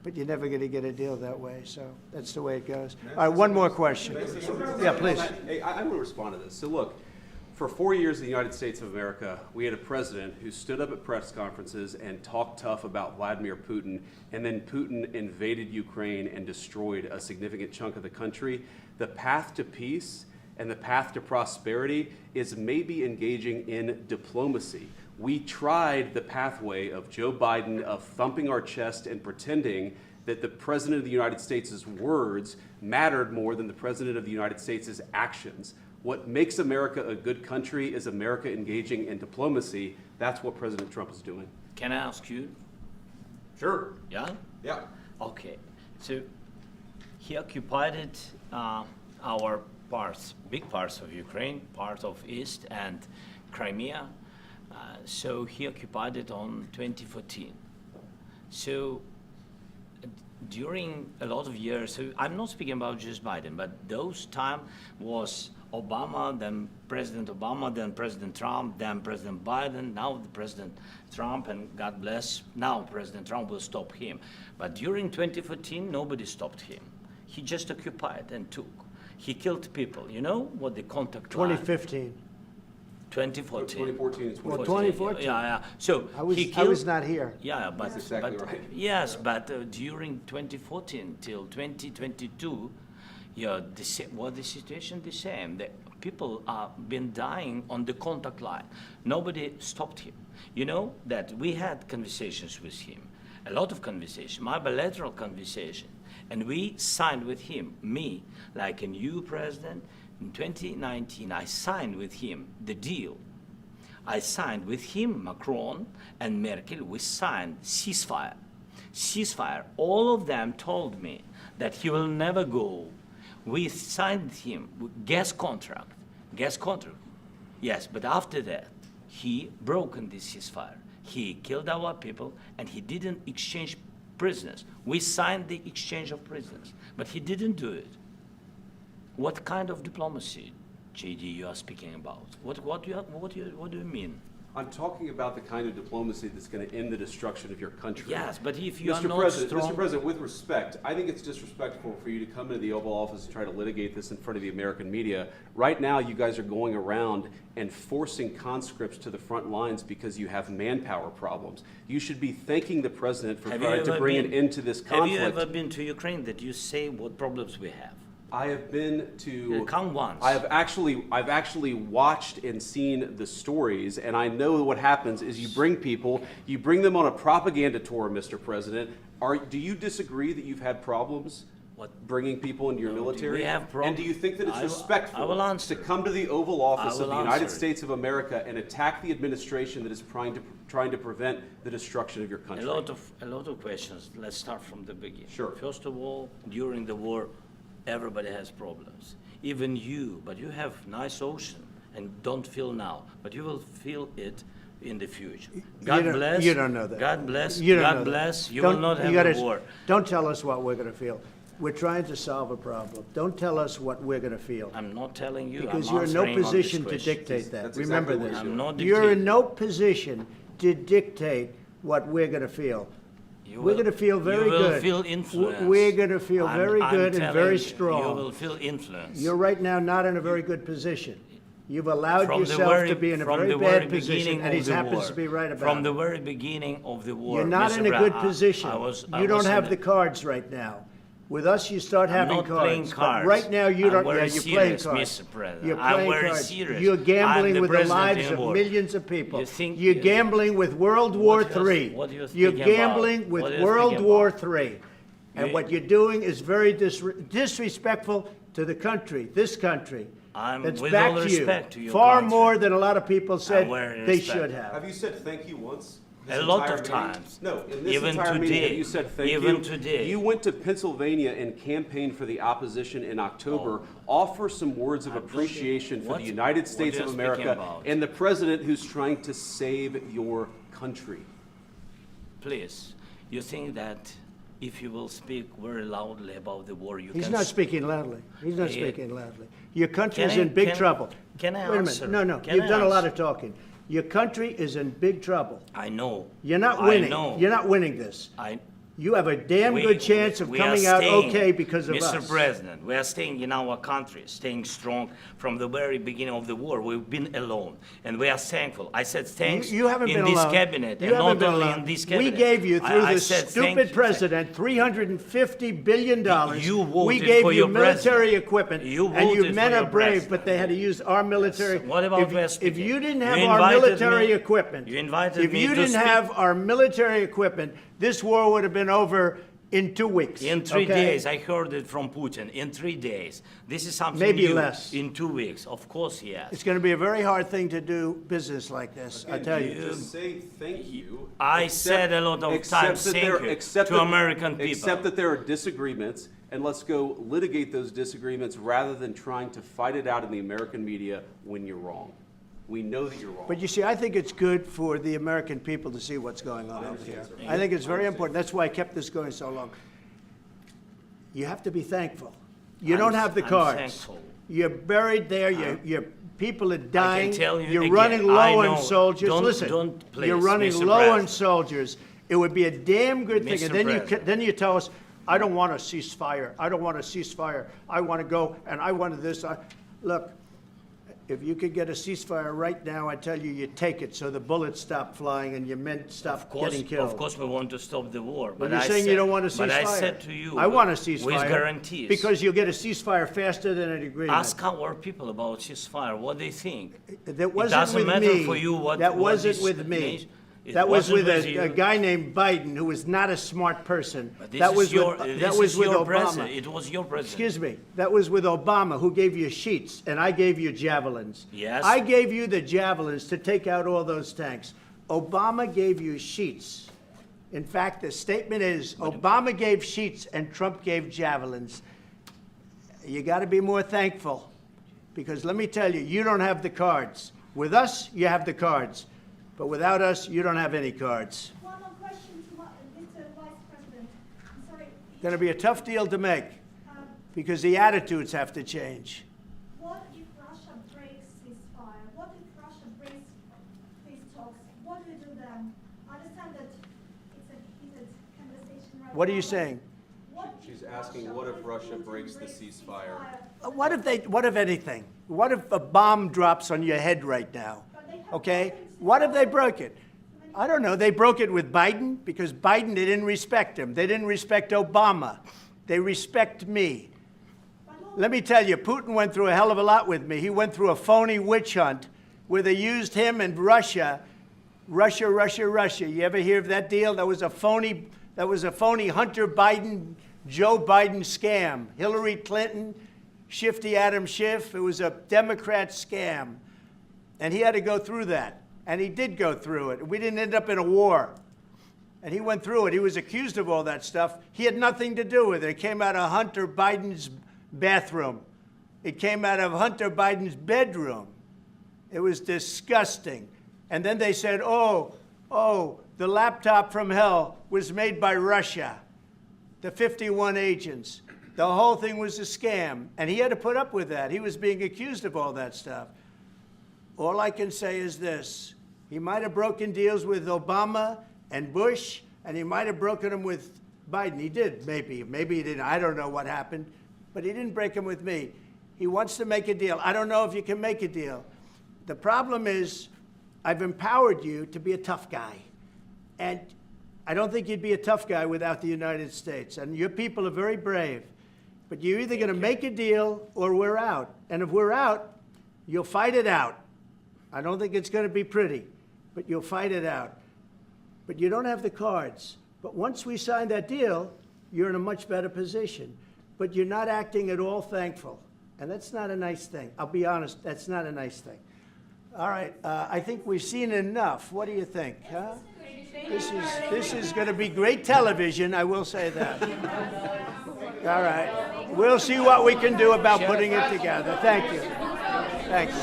but you're never going to get a deal that way. So that's the way it goes. All right, one more question. Yeah, please. Hey, I want to respond to this. So look, for 4 years in the United States of America, we had a president who stood up at press conferences and talked tough about Vladimir Putin, and then Putin invaded Ukraine and destroyed a significant chunk of the country. The path to peace and the path to prosperity is maybe engaging in diplomacy. We tried the pathway of Joe Biden, of thumping our chest and pretending that the President of the United States' words mattered more than the President of the United States' actions. What makes America a good country is America engaging in diplomacy. That's what President Trump is doing. Can I ask you? Sure. Yeah? Yeah. Okay. So he occupied our parts, big parts of Ukraine, part of East and Crimea. So he occupied it on 2014. So during a lot of years, so I'm not speaking about just Biden, but those time was Obama, then President Trump, then President Biden, now the President Trump, and God bless, now President Trump will stop him. But during 2014, nobody stopped him. He just occupied and took. He killed people. You know what the contact line? 2015. 2014. 2014 and 2014. Well, 2014. Yeah. So I was not here. Yeah, but That's exactly but right. yes, but during 2014 till 2022, yeah, the situation the same. The people are been dying on the contact line. Nobody stopped him. You know that we had conversations with him, a lot of conversation, my bilateral conversation, and we signed with him, me, like a new president. In 2019, I signed with him the deal. I signed with him, Macron and Merkel, we signed ceasefire. Ceasefire. All of them told me that he will never go. We signed him with gas contract. Yes, but after that, he broken this ceasefire. He killed our people and he didn't exchange prisoners. We signed the exchange of prisoners, but he didn't do it. What kind of diplomacy, JD, you are speaking about? What do you mean? I'm talking about the kind of diplomacy that's going to end the destruction of your country. Yes, but if you are not strong... Mr. President, with respect, I think it's disrespectful for you to come into the Oval Office and try to litigate this in front of the American media. Right now, you guys are going around and forcing conscripts to the front lines because you have manpower problems. You should be thanking the President for trying to bring an end to this conflict. Have you ever been to Ukraine that you say what problems we have? I have been to. Come once. I've actually watched and seen the stories, and I know what happens is you bring people, you bring them on a propaganda tour, Mr. President. Do you disagree that you've had problems bringing people into your military? We have problems. And do you think that it's respectful to come to the Oval Office of the United States of America and attack the administration that is trying to prevent the destruction of your country? A lot of questions. Let's start from the beginning. Sure. First of all, during the war, everybody has problems. Even you, but you have nice ocean and don't feel now, but you will feel it in the future. God bless. You don't know that. God bless. You don't God know bless. that. You will not have a war. Don't tell us what we're going to feel. We're trying to solve a problem. Don't tell us what we're going to feel. I'm not telling you. Because I'm you're in no answering on position this to question. dictate that. That's Remember exactly this. what I'm not You're dictating. in no position to dictate what we're going to feel. We're going to feel very good. You will feel influence. We're going to feel very good and very You strong. will feel influence. You're right now not in a very good position. You've allowed From the yourself very- to be in a from very the bad very position, beginning and he of the happens war. to be right about From it. the very beginning of the war. You're not Mr. in a Brown, good position. I You was don't have in the cards right now. With us, you start having not playing cards. But cards. right now, you I'm don't. very Yeah, you're playing serious, cards. Mr. President. You're I'm playing very cards. serious. You're I'm gambling the with the president lives in of war. millions of people. You think- You're gambling with World War What you- III. what you You're speaking about? gambling with What are you World speaking War about? III. And You- what you're doing is very disrespectful to the country, this country. That's with back all to you. respect to your Far country. more than a lot of people said very they respect. should have. Have you said thank you once? A This lot entire of meeting? times. No, in this Even entire meeting, today. have you said thank you? Even today. You went to Pennsylvania and campaigned for the opposition in October. Offer some words of appreciation for What- the United what States are of you America speaking about? and the president who's trying to save your country. Please, you think that if you will speak very loudly about the war, you He's can... not speaking loudly. He's not Yeah. speaking loudly. Your country is Can I- in big can- trouble. can I Wait a answer? minute. No, Can you've I done a lot answer? of talking. Your country is in big trouble. I know. You're not I winning. know. You're not winning this. you have a damn good chance of coming out okay because of us. Mr. President, we are staying in our country, staying strong from the very beginning of the war. We've been alone, and we are thankful. I said thanks You haven't in been this alone. cabinet, You and haven't not been only alone. in this cabinet. We gave you, through I this said thank stupid you. president, $350 billion. You voted We gave for you your military president. equipment, You and you voted men for are your brave, president. but they had to use our military. What about we are If speaking? you didn't You have our invited military me- equipment, you invited if me you to didn't speak. have our military equipment, this war would have been over in 2 weeks. In 3 okay? days, I heard it from Putin. In 3 days, this is something Maybe new. less. In 2 weeks, of course, yes. It's going to be a very hard thing to do business like this, I tell you. Just say thank you. I Except- said a lot of except times that thank there- you except to that- American people. Except that there are disagreements, and let's go litigate those disagreements rather than trying to fight it out in the American media when you're wrong. We know that you're wrong. But you see, I think it's good for the American people to see what's going on over here. I think it's very important. That's why I kept this going so long. You have to be thankful. You don't have the I'm cards. thankful. You're buried there. Your people are dying. tell you You're again, running I low know. on soldiers. Don't- Listen, don't please, you're running Mr. low on President. soldiers. It would be a damn good thing. Mr. And then President. then you tell us, I don't want a ceasefire. I don't want a ceasefire. I want to go and I wanted this. Look, if you could get a ceasefire right now, I tell you, you take it so the bullets stop flying and your men stop getting killed. Of course, we want to stop the war. But But you're I saying said, you don't want a ceasefire. But I said to you, I want a ceasefire. with guarantees. Because you'll get a ceasefire faster than an agreement. Ask our people about ceasefire, what they think. That wasn't it doesn't with matter me. for you what. That what wasn't this with me. nation- it That was wasn't with you. a guy named Biden, who was not a smart person. But this That is was your, with, this that was is with your Obama. president. It was your president. Excuse me. That was with Obama, who gave you sheets, and I gave you javelins. Yes. I gave you the javelins to take out all those tanks. Obama gave you sheets. In fact, the statement is Obama gave sheets and Trump gave javelins. You got to be more thankful, because let me tell you, you don't have the cards. With us, you have the cards. But without us, you don't have any cards. One more question to Mr. Vice President. I'm sorry. Going to be a tough deal to make, because the attitudes have to change. What if Russia breaks ceasefire? What if Russia breaks peace talks? What do we do then? I understand that it's a heated conversation right now. What are you but saying? what if She's asking, what if Russia Putin breaks the ceasefire? What if anything? What if a bomb drops on your head right now? But they have Okay? broken What if they broke it? I don't know. They broke it with Biden, because Biden, they didn't respect him. They didn't respect Obama. They respect me. Let me tell you, Putin went through a hell of a lot with me. He went through a phony witch hunt where they used him and Russia. Russia. You ever hear of that deal? That was a phony Hunter Biden, Joe Biden scam. Hillary Clinton, Shifty Adam Schiff. It was a Democrat scam. And he had to go through that. And he did go through it. We didn't end up in a war. And he went through it. He was accused of all that stuff. He had nothing to do with it. It came out of Hunter Biden's bathroom. It came out of Hunter Biden's bedroom. It was disgusting. And then they said, oh, the laptop from hell was made by Russia, the 51 agents. The whole thing was a scam. And he had to put up with that. He was being accused of all that stuff. All I can say is this. He might have broken deals with Obama and Bush, and he might have broken them with Biden. He did, maybe. Maybe he didn't. I don't know what happened. But he didn't break them with me. He wants to make a deal. I don't know if you can make a deal. The problem is, I've empowered you to be a tough guy. And I don't think you'd be a tough guy without the United States. And your people are very brave. But you're either going to make a deal or we're out. And if we're out, you'll fight it out. I don't think it's going to be pretty, but you'll fight it out. But you don't have the cards. But once we sign that deal, you're in a much better position. But you're not acting at all thankful. And that's not a nice thing. I'll be honest, that's not a nice thing. All right, I think we've seen enough. What do you think? Huh? This is going to be great television, I will say that. All right. We'll see what we can do about putting it together. Thank you. Thanks.